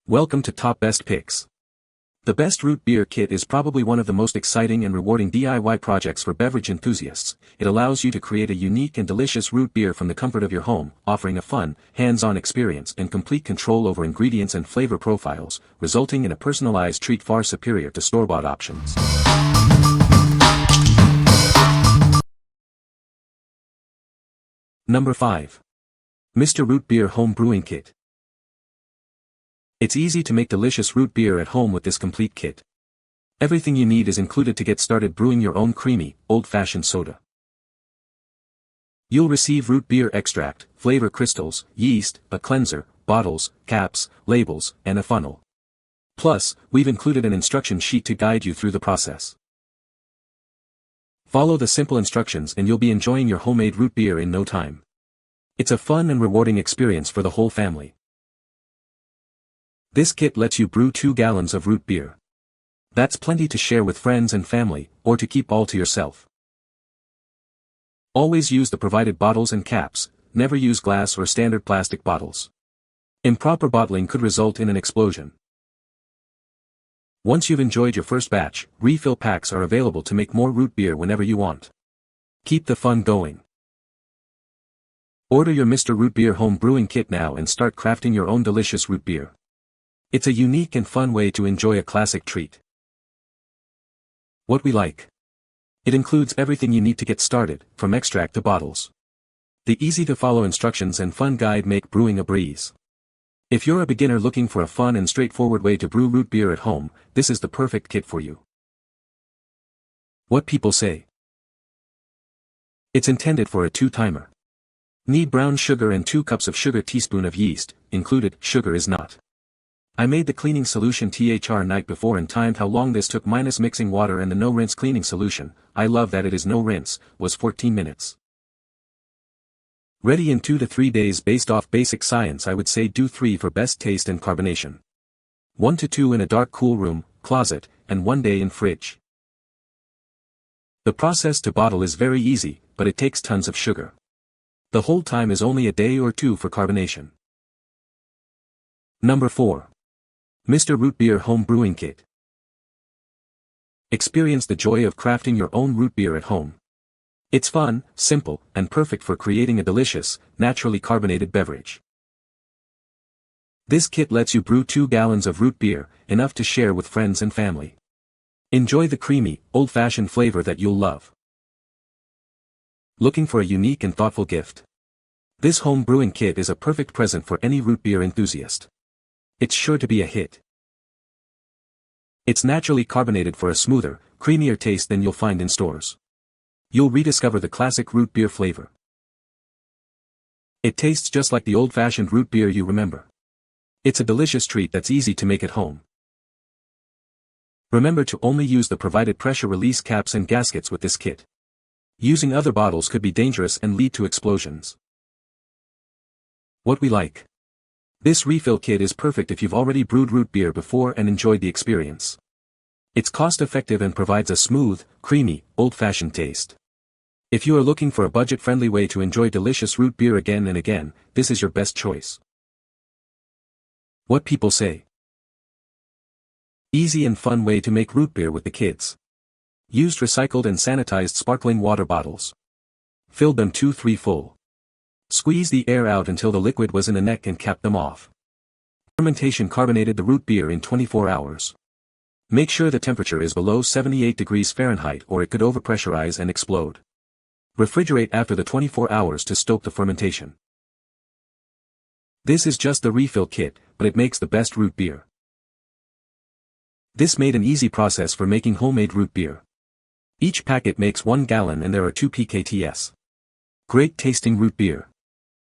Welcome to Top Best Picks. The Best Root Beer Kit is probably one of the most exciting and rewarding DIY projects for beverage enthusiasts. It allows you to create a unique and delicious root beer from the comfort of your home, offering a fun, hands-on experience and complete control over ingredients and flavor profiles, resulting in a personalized treat far superior to store-bought options. Number 5. Mr. Root Beer Home Brewing Kit. It's easy to make delicious root beer at home with this complete kit. Everything you need is included to get started brewing your own creamy, old-fashioned soda. You'll receive root beer extract, flavor crystals, yeast, a cleanser, bottles, caps, labels, and a funnel. Plus, we've included an instruction sheet to guide you through the process. Follow the simple instructions and you'll be enjoying your homemade root beer in no time. It's a fun and rewarding experience for the whole family. This kit lets you brew 2 gallons of root beer. That's plenty to share with friends and family, or to keep all to yourself. Always use the provided bottles and caps, never use glass or standard plastic bottles. Improper bottling could result in an explosion. Once you've enjoyed your first batch, refill packs are available to make more root beer whenever you want. Keep the fun going. Order your Mr. Root Beer Home Brewing Kit now and start crafting your own delicious root beer. It's a unique and fun way to enjoy a classic treat. What we like. It includes everything you need to get started, from extract to bottles. The easy-to-follow instructions and fun guide make brewing a breeze. If you're a beginner looking for a fun and straightforward way to brew root beer at home, this is the perfect kit for you. What people say. It's intended for a 2-timer. Need brown sugar and 2 cups of sugar, teaspoon of yeast, included, sugar is not. I made the cleaning solution night before and timed how long this took minus mixing water and the no-rinse cleaning solution, I love that it is no rinse, was 14 minutes. Ready in 2 to 3 days based off basic science. I would say do 3 for best taste and carbonation. 1 to 2 in a dark cool room, closet, and 1 day in fridge. The process to bottle is very easy, but it takes tons of sugar. The hold time is only a day or 2 for carbonation. Number 4. Mr. Root Beer Home Brewing Kit. Experience the joy of crafting your own root beer at home. It's fun, simple, and perfect for creating a delicious, naturally carbonated beverage. This kit lets you brew 2 gallons of root beer, enough to share with friends and family. Enjoy the creamy, old-fashioned flavor that you'll love. Looking for a unique and thoughtful gift? This home brewing kit is a perfect present for any root beer enthusiast. It's sure to be a hit. It's naturally carbonated for a smoother, creamier taste than you'll find in stores. You'll rediscover the classic root beer flavor. It tastes just like the old-fashioned root beer you remember. It's a delicious treat that's easy to make at home. Remember to only use the provided pressure release caps and gaskets with this kit. Using other bottles could be dangerous and lead to explosions. What we like. This refill kit is perfect if you've already brewed root beer before and enjoyed the experience. It's cost-effective and provides a smooth, creamy, old-fashioned taste. If you are looking for a budget-friendly way to enjoy delicious root beer again and again, this is your best choice. What people say. Easy and fun way to make root beer with the kids. Used recycled and sanitized sparkling water bottles. Filled them 2-3 full. Squeeze the air out until the liquid was in the neck and capped them off. Fermentation carbonated the root beer in 24 hours. Make sure the temperature is below 78 degrees Fahrenheit or it could overpressurize and explode. Refrigerate after the 24 hours to stoke the fermentation. This is just the refill kit, but it makes the best root beer. This made an easy process for making homemade root beer. Each packet makes 1 gallon and there are 2 pkts. Great tasting root beer.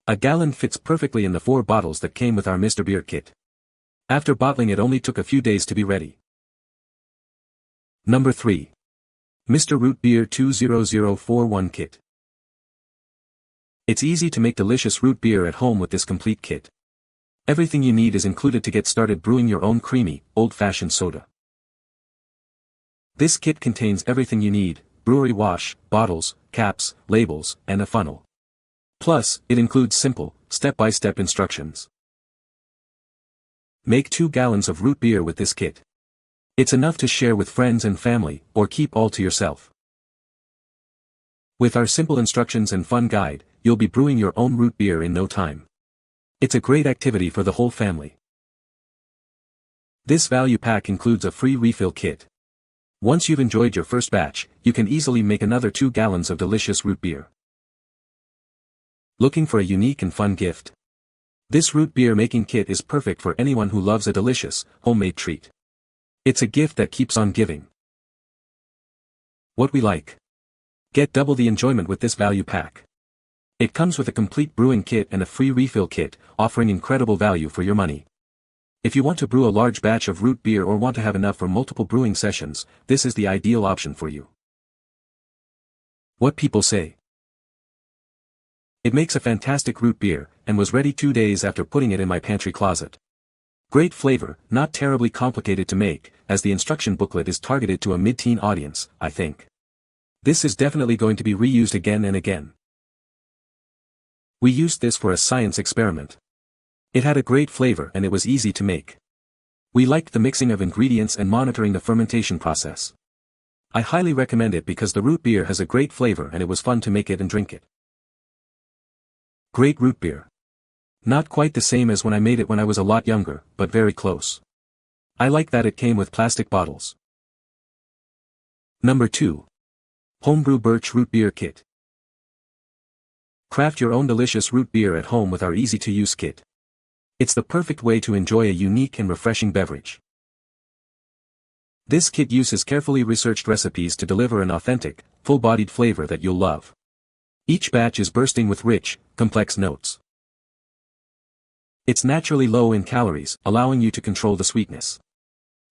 A gallon fits perfectly in the 4 bottles that came with our Mr. Beer kit. After bottling it only took a few days to be ready. Number 3. Mr. Root Beer 20041 Kit. It's easy to make delicious root beer at home with this complete kit. Everything you need is included to get started brewing your own creamy, old-fashioned soda. This kit contains everything you need: brewery wash, bottles, caps, labels, and a funnel. Plus, it includes simple, step-by-step instructions. Make 2 gallons of root beer with this kit. It's enough to share with friends and family, or keep all to yourself. With our simple instructions and fun guide, you'll be brewing your own root beer in no time. It's a great activity for the whole family. This value pack includes a free refill kit. Once you've enjoyed your first batch, you can easily make another 2 gallons of delicious root beer. Looking for a unique and fun gift? This root beer making kit is perfect for anyone who loves a delicious, homemade treat. It's a gift that keeps on giving. What we like. Get double the enjoyment with this value pack. It comes with a complete brewing kit and a free refill kit, offering incredible value for your money. If you want to brew a large batch of root beer or want to have enough for multiple brewing sessions, this is the ideal option for you. What people say. It makes a fantastic root beer, and was ready 2 days after putting it in my pantry closet. Great flavor, not terribly complicated to make, as the instruction booklet is targeted to a mid-teen audience, I think. This is definitely going to be reused again and again. We used this for a science experiment. It had a great flavor and it was easy to make. We liked the mixing of ingredients and monitoring the fermentation process. I highly recommend it because the root beer has a great flavor and it was fun to make it and drink it. Great root beer. Not quite the same as when I made it when I was a lot younger, but very close. I like that it came with plastic bottles. Number 2. Homebrew Birch Root Beer Kit. Craft your own delicious root beer at home with our easy-to-use kit. It's the perfect way to enjoy a unique and refreshing beverage. This kit uses carefully researched recipes to deliver an authentic, full-bodied flavor that you'll love. Each batch is bursting with rich, complex notes. It's naturally low in calories, allowing you to control the sweetness.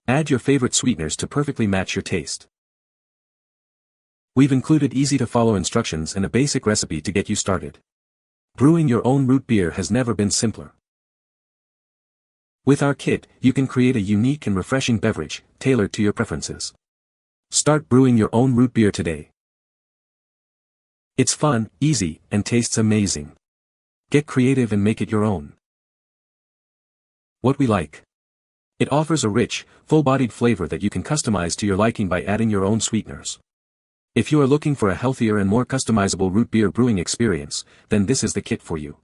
Add your favorite sweeteners to perfectly match your taste. We've included easy-to-follow instructions and a basic recipe to get you started. Brewing your own root beer has never been simpler. With our kit, you can create a unique and refreshing beverage, tailored to your preferences. Start brewing your own root beer today. It's fun, easy, and tastes amazing. Get creative and make it your own. What we like. It offers a rich, full-bodied flavor that you can customize to your liking by adding your own sweeteners. If you are looking for a healthier and more customizable root beer brewing experience, then this is the kit for you.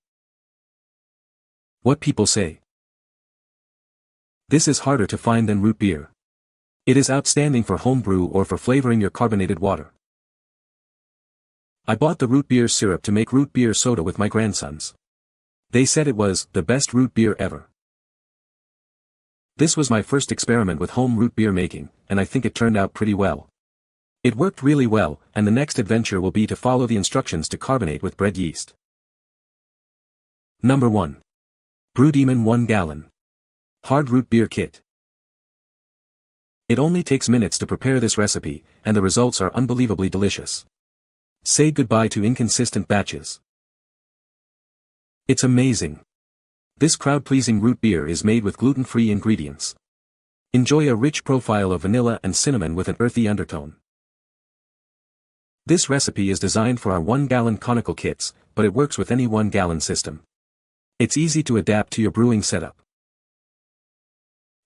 What people say. This is harder to find than root beer. It is outstanding for homebrew or for flavoring your carbonated water. I bought the root beer syrup to make root beer soda with my grandsons. They said it was the best root beer ever. This was my first experiment with home root beer making, and I think it turned out pretty well. It worked really well, and the next adventure will be to follow the instructions to carbonate with bread yeast. Number 1. BrewDemon 1 gallon. Hard root beer kit. It only takes minutes to prepare this recipe, and the results are unbelievably delicious. Say goodbye to inconsistent batches. It's amazing. This crowd-pleasing root beer is made with gluten-free ingredients. Enjoy a rich profile of vanilla and cinnamon with an earthy undertone. This recipe is designed for our 1-gallon conical kits, but it works with any 1-gallon system. It's easy to adapt to your brewing setup.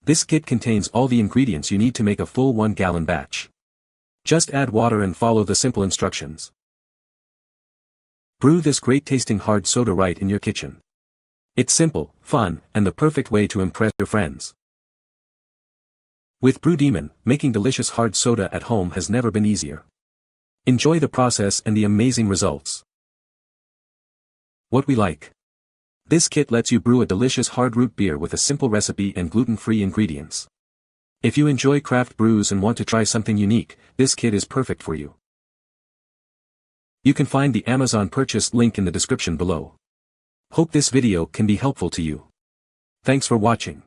This kit contains all the ingredients you need to make a full 1-gallon batch. Just add water and follow the simple instructions. Brew this great-tasting hard soda right in your kitchen. It's simple, fun, and the perfect way to impress your friends. With BrewDemon, making delicious hard soda at home has never been easier. Enjoy the process and the amazing results. What we like. This kit lets you brew a delicious hard root beer with a simple recipe and gluten-free ingredients. If you enjoy craft brews and want to try something unique, this kit is perfect for you. You can find the Amazon purchase link in the description below. Hope this video can be helpful to you. Thanks for watching.